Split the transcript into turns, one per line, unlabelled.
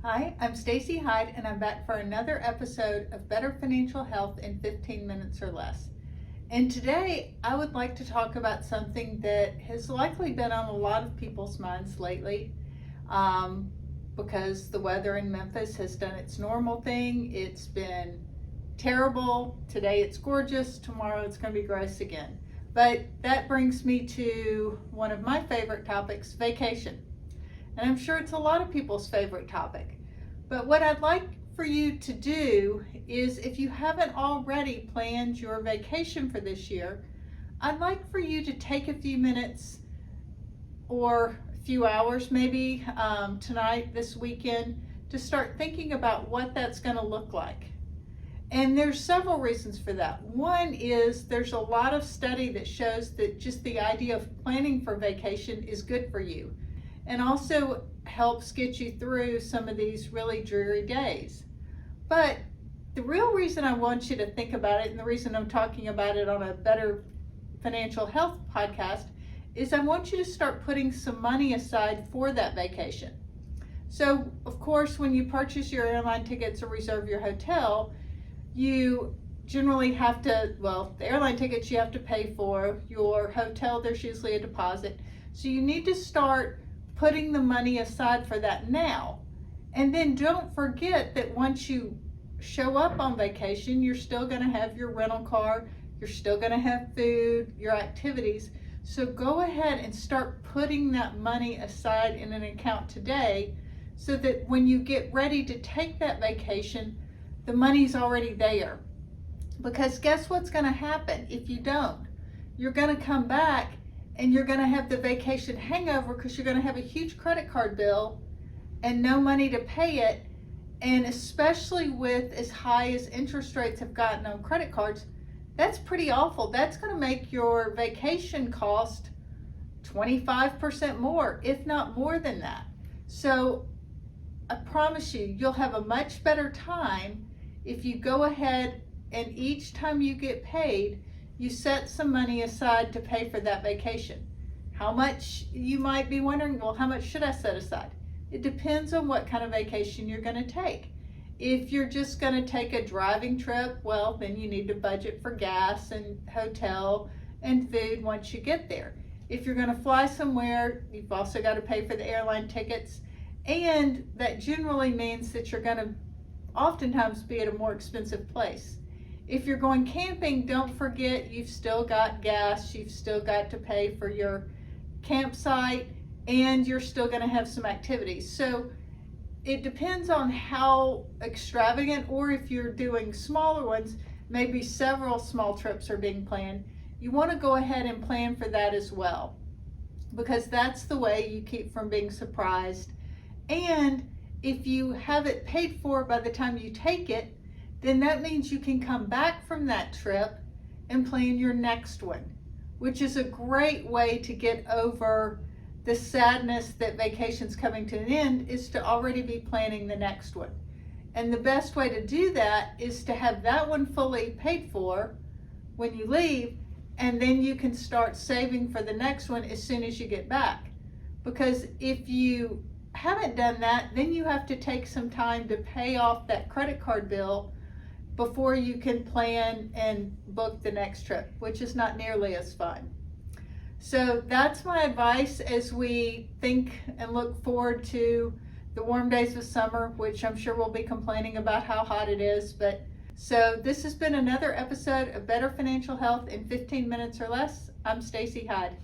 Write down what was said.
Hi, I'm Stacey Hyde, and I'm back for another episode of Better Financial Health in 15 minutes or less. And today I would like to talk about something that has likely been on a lot of people's minds lately because the weather in Memphis has done its normal thing. It's been terrible. Today it's gorgeous. Tomorrow it's going to be gross again. But that brings me to one of my favorite topics, vacation. And I'm sure it's a lot of people's favorite topic. But what I'd like for you to do is, if you haven't already planned your vacation for this year, I'd like for you to take a few minutes or a few hours maybe tonight, this weekend, to start thinking about what that's going to look like. And there's several reasons for that. One is there's a lot of study that shows that just the idea of planning for vacation is good for you, and also helps get you through some of these really dreary days. But the real reason I want you to think about it, and the reason I'm talking about it on a Better Financial Health podcast, is I want you to start putting some money aside for that vacation. So, of course, when you purchase your airline tickets or reserve your hotel, you generally have to, the airline tickets you have to pay for. Your hotel, there's usually a deposit. So you need to start putting the money aside for that now. And then don't forget that once you show up on vacation, you're still going to have your rental car, you're still going to have food, your activities. So go ahead and start putting that money aside in an account today, so that when you get ready to take that vacation, the money's already there. Because guess what's going to happen if you don't? You're going to come back and you're going to have the vacation hangover, because you're going to have a huge credit card bill and no money to pay it. And especially with as high as interest rates have gotten on credit cards, that's pretty awful. That's going to make your vacation cost 25% more, if not more than that. So I promise you, you'll have a much better time if you go ahead and each time you get paid, you set some money aside to pay for that vacation. How much, you might be wondering, well, how much should I set aside? It depends on what kind of vacation you're going to take. If you're just going to take a driving trip, well, then you need to budget for gas and hotel and food once you get there. If you're going to fly somewhere, you've also got to pay for the airline tickets, and that generally means that you're going to oftentimes be at a more expensive place. If you're going camping, don't forget you've still got gas, you've still got to pay for your campsite, and you're still going to have some activities. So it depends on how extravagant, or if you're doing smaller ones, maybe several small trips are being planned. You want to go ahead and plan for that as well, because that's the way you keep from being surprised. And if you have it paid for by the time you take it, then that means you can come back from that trip and plan your next one, which is a great way to get over the sadness that vacation's coming to an end, is to already be planning the next one. And the best way to do that is to have that one fully paid for when you leave, and then you can start saving for the next one as soon as you get back. Because if you haven't done that, then you have to take some time to pay off that credit card bill before you can plan and book the next trip, which is not nearly as fun. So that's my advice as we think and look forward to the warm days of summer, which I'm sure we'll be complaining about how hot it is. So this has been another episode of Better Financial Health in 15 minutes or less. I'm Stacey Hyde.